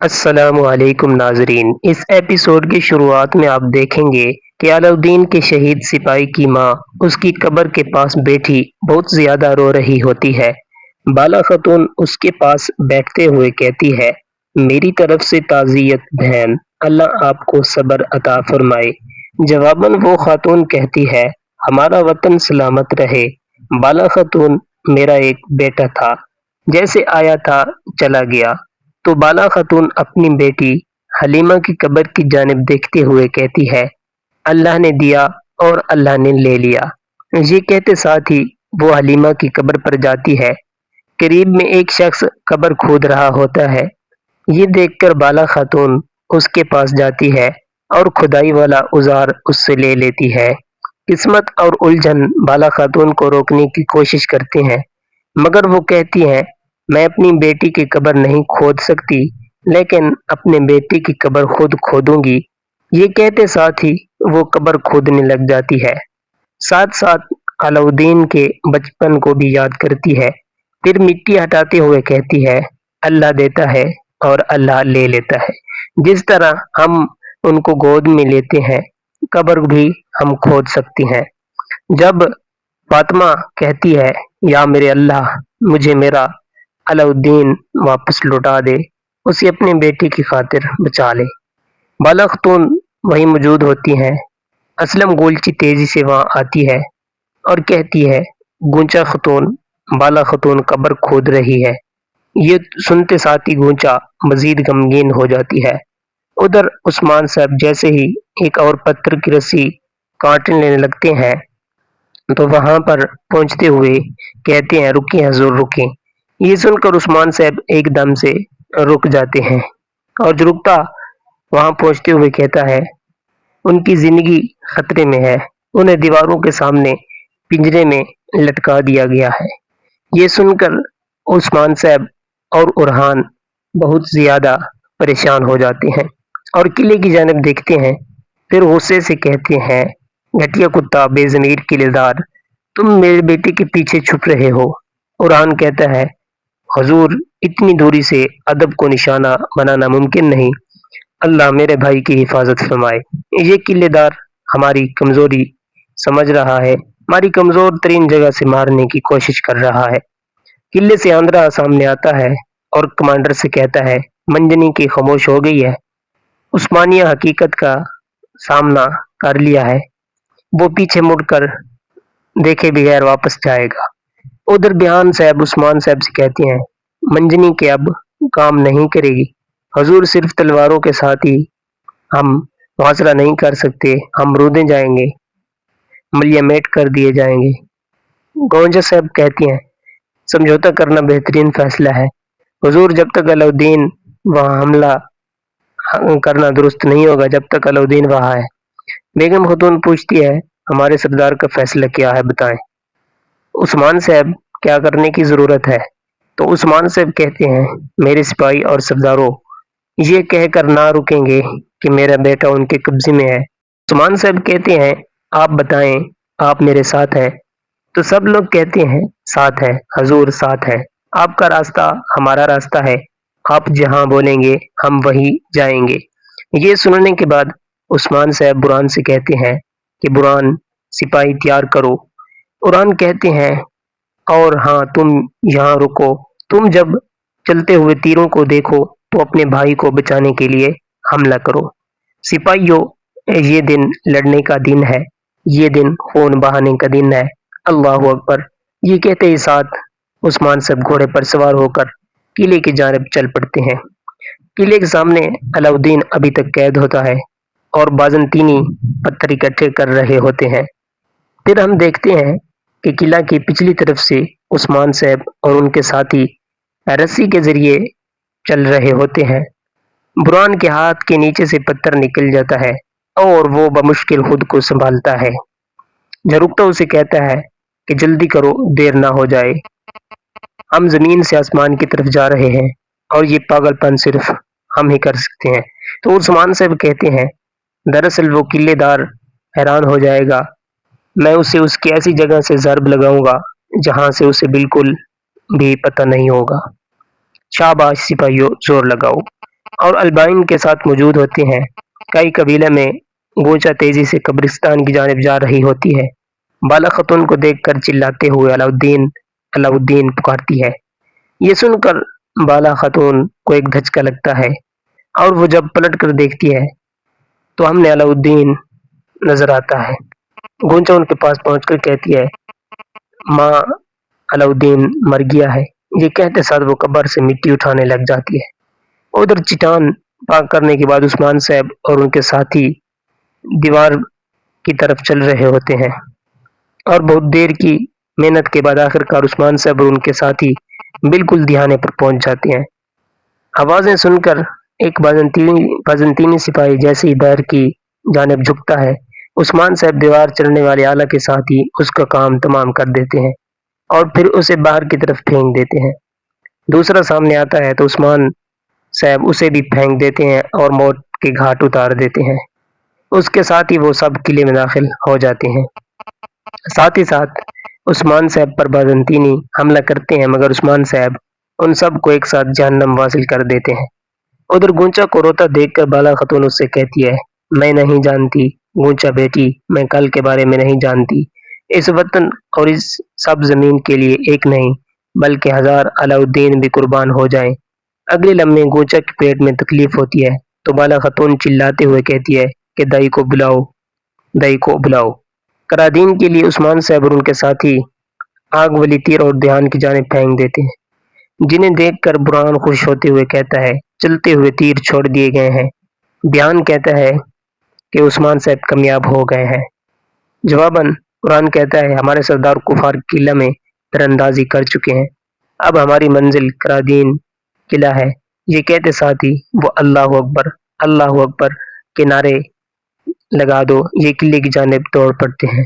السلام علیکم ناظرین، اس ایپیسوڈ کی شروعات میں آپ دیکھیں گے کہ علاؤدین کے شہید سپاہی کی ماں اس کی قبر کے پاس بیٹھی بہت زیادہ رو رہی ہوتی ہے۔ بالا خاتون اس کے پاس بیٹھتے ہوئے کہتی ہے، میری طرف سے تعزیت بہن، اللہ آپ کو صبر عطا فرمائے۔ جواباً وہ خاتون کہتی ہے، ہمارا وطن سلامت رہے۔ بالا خاتون، میرا ایک بیٹا تھا، جیسے آیا تھا چلا گیا۔ تو بالا خاتون اپنی بیٹی حلیمہ کی قبر کی جانب دیکھتے ہوئے کہتی ہے، اللہ نے دیا اور اللہ نے لے لیا۔ یہ کہتے ساتھ ہی وہ حلیمہ کی قبر پر جاتی ہے۔ قریب میں ایک شخص قبر کھود رہا ہوتا ہے۔ یہ دیکھ کر بالا خاتون اس کے پاس جاتی ہے اور کھدائی والا اوزار اس سے لے لیتی ہے۔ قسمت اور الجھن بالا خاتون کو روکنے کی کوشش کرتے ہیں، مگر وہ کہتی ہیں، میں اپنی بیٹی کی قبر نہیں کھود سکتی، لیکن اپنے بیٹی کی قبر خود کھودوں گی۔ یہ کہتے ساتھ ہی وہ قبر کھودنے لگ جاتی ہے، ساتھ ساتھ علاؤدین کے بچپن کو بھی یاد کرتی ہے۔ پھر مٹی ہٹاتے ہوئے کہتی ہے، اللہ دیتا ہے اور اللہ لے لیتا ہے۔ جس طرح ہم ان کو گود میں لیتے ہیں، قبر بھی ہم کھود سکتے ہیں۔ جب فاطمہ کہتی ہے، یا میرے اللہ، مجھے میرا علاؤدین واپس لوٹا دے، اسے اپنے بیٹے کی خاطر بچا لے۔ بالا خاتون وہیں موجود ہوتی ہیں۔ اسلم گولچی تیزی سے وہاں آتی ہے اور کہتی ہے، گونچا خاتون، بالا خاتون قبر کھود رہی ہے۔ یہ سنتے ساتھ ہی گونچا مزید غمگین ہو جاتی ہے۔ ادھر عثمان صاحب جیسے ہی ایک اور پتھر کی رسی کاٹنے لینے لگتے ہیں تو وہاں پر پہنچتے ہوئے کہتے ہیں، رکیں حضور رکیں۔ یہ سن کر عثمان صاحب ایک دم سے رک جاتے ہیں اور جو رکتا وہاں پہنچتے ہوئے کہتا ہے، ان کی زندگی خطرے میں ہے، انہیں دیواروں کے سامنے پنجرے میں لٹکا دیا گیا ہے۔ یہ سن کر عثمان صاحب اور ارحان بہت زیادہ پریشان ہو جاتے ہیں اور قلعے کی جانب دیکھتے ہیں۔ پھر غصے سے کہتے ہیں، گھٹیا کتا، بے ضمیر قلعے دار، تم میرے بیٹے کے پیچھے چھپ رہے ہو۔ ارحان کہتا ہے، حضور، اتنی دوری سے ادب کو نشانہ بنانا ممکن نہیں، اللہ میرے بھائی کی حفاظت فرمائے۔ یہ قلعے دار ہماری کمزوری سمجھ رہا ہے، ہماری کمزور ترین جگہ سے مارنے کی کوشش کر رہا ہے۔ قلعے سے آندرا سامنے آتا ہے اور کمانڈر سے کہتا ہے، منجنی کی خاموش ہو گئی ہے، عثمانیہ حقیقت کا سامنا کر لیا ہے، وہ پیچھے مڑ کر دیکھے بغیر واپس جائے گا۔ ادھر بیان صاحب عثمان صاحب سے کہتے ہیں، منجنی کے اب کام نہیں کرے گی، حضور صرف تلواروں کے ساتھ ہی ہم محاصرہ نہیں کر سکتے، ہم رودیں جائیں گے، ملیہ میٹ کر دیے جائیں گے۔ گونجا صاحب کہتی ہیں، سمجھوتا کرنا بہترین فیصلہ ہے، حضور جب تک علاؤدین وہاں حملہ کرنا درست نہیں ہوگا، جب تک علاؤدین وہاں ہے۔ بیگم خاتون پوچھتی ہے، ہمارے سردار کا فیصلہ کیا ہے بتائیں۔ عثمان صاحب، کیا کرنے کی ضرورت ہے؟ تو عثمان صاحب کہتے ہیں، میرے سپاہی اور سرداروں یہ کہہ کر نہ رکیں گے کہ میرا بیٹا ان کے قبضے میں ہے۔ عثمان صاحب کہتے ہیں، آپ بتائیں، آپ میرے ساتھ ہیں؟ تو سب لوگ کہتے ہیں، ساتھ ہے حضور، ساتھ ہے، آپ کا راستہ ہمارا راستہ ہے، آپ جہاں بولیں گے ہم وہیں جائیں گے۔ یہ سننے کے بعد عثمان صاحب برہان سے کہتے ہیں کہ برہان، سپاہی تیار کرو۔ برہان کہتے ہیں، اور ہاں تم یہاں رکو، تم جب چلتے ہوئے تیروں کو دیکھو تو اپنے بھائی کو بچانے کے لیے حملہ کرو۔ سپاہیوں، یہ دن لڑنے کا دن ہے، یہ دن خون بہانے کا دن ہے، اللہ اکبر۔ یہ کہتے ہی ساتھ عثمان صاحب گھوڑے پر سوار ہو کر قلعے کی جانب چل پڑتے ہیں۔ قلعے کے سامنے علاؤدین ابھی تک قید ہوتا ہے اور بازنطینی پتھر اکٹھے کر رہے ہوتے ہیں۔ پھر ہم دیکھتے ہیں کہ قلعہ کی پچھلی طرف سے عثمان صاحب اور ان کے ساتھی رسی کے ذریعے چل رہے ہوتے ہیں۔ برہان کے ہاتھ کے نیچے سے پتھر نکل جاتا ہے اور وہ بمشکل خود کو سنبھالتا ہے۔ جھرکتا اسے کہتا ہے کہ جلدی کرو، دیر نہ ہو جائے، ہم زمین سے آسمان کی طرف جا رہے ہیں اور یہ پاگل پن صرف ہم ہی کر سکتے ہیں۔ تو عثمان صاحب کہتے ہیں، دراصل وہ قلعے دار حیران ہو جائے گا، میں اسے اس کی ایسی جگہ سے ضرب لگاؤں گا جہاں سے اسے بالکل بھی پتہ نہیں ہوگا۔ شاباش سپاہیوں، زور لگاؤ۔ اور البائن کے ساتھ موجود ہوتے ہیں۔ کئی قبیلے میں گونچا تیزی سے قبرستان کی جانب جا رہی ہوتی ہے، بالا خاتون کو دیکھ کر چلاتے ہوئے علاؤدین علاؤدین پکارتی ہے۔ یہ سن کر بالا خاتون کو ایک دھچکا لگتا ہے اور وہ جب پلٹ کر دیکھتی ہے تو ہم نے علاؤدین نظر آتا ہے۔ گونچا ان کے پاس پہنچ کر کہتی ہے، ماں علاؤدین مر گیا ہے۔ یہ کہتے ساتھ وہ قبر سے مٹی اٹھانے لگ جاتی ہے۔ ادھر چٹان پاک کرنے کے بعد عثمان صاحب اور ان کے ساتھی دیوار کی طرف چل رہے ہوتے ہیں اور بہت دیر کی محنت کے بعد آخر کار عثمان صاحب اور ان کے ساتھی بالکل دہانے پر پہنچ جاتے ہیں۔ آوازیں سن کر ایک بازنطینی سپاہی جیسے ہی دائر کی جانب جھکتا ہے، عثمان صاحب دیوار چڑھنے والے آلہ کے ساتھ ہی اس کا کام تمام کر دیتے ہیں اور پھر اسے باہر کی طرف پھینک دیتے ہیں۔ دوسرا سامنے آتا ہے تو عثمان صاحب اسے بھی پھینک دیتے ہیں اور موت کے گھاٹ اتار دیتے ہیں۔ اس کے ساتھ ہی وہ سب قلعے میں داخل ہو جاتے ہیں۔ ساتھ ہی ساتھ عثمان صاحب پر بازنطینی حملہ کرتے ہیں، مگر عثمان صاحب ان سب کو ایک ساتھ جہنم واصل کر دیتے ہیں۔ ادھر گونچا کو روتا دیکھ کر بالا خاتون اس سے کہتی ہے، میں نہیں جانتی گونچا بیٹی، میں کل کے بارے میں نہیں جانتی۔ اس وطن اور اس سب زمین کے لیے ایک نہیں بلکہ 1000 علاؤدین بھی قربان ہو جائیں۔ اگلے لمحے گونچا کے پیٹ میں تکلیف ہوتی ہے تو بالا خاتون چلاتے ہوئے کہتی ہے کہ دائی کو بلاؤ، دائی کو بلاؤ۔ کرادین کے لیے عثمان صاحب اور ان کے ساتھی آگ والی تیر اور دھیان کی جانب پھینک دیتے ہیں، جنہیں دیکھ کر برہان خوش ہوتے ہوئے کہتا ہے، چلتے ہوئے تیر چھوڑ دیے گئے ہیں۔ بیان کہتا ہے کہ عثمان صاحب کامیاب ہو گئے ہیں۔ جواباً قرآن کہتا ہے، ہمارے سردار کفار قلعہ میں تیر اندازی کر چکے ہیں، اب ہماری منزل کرادین قلعہ ہے۔ یہ کہتے ساتھ ہی وہ اللہ اکبر کے نعرے لگا دو یہ قلعے کی جانب دوڑ پڑتے ہیں۔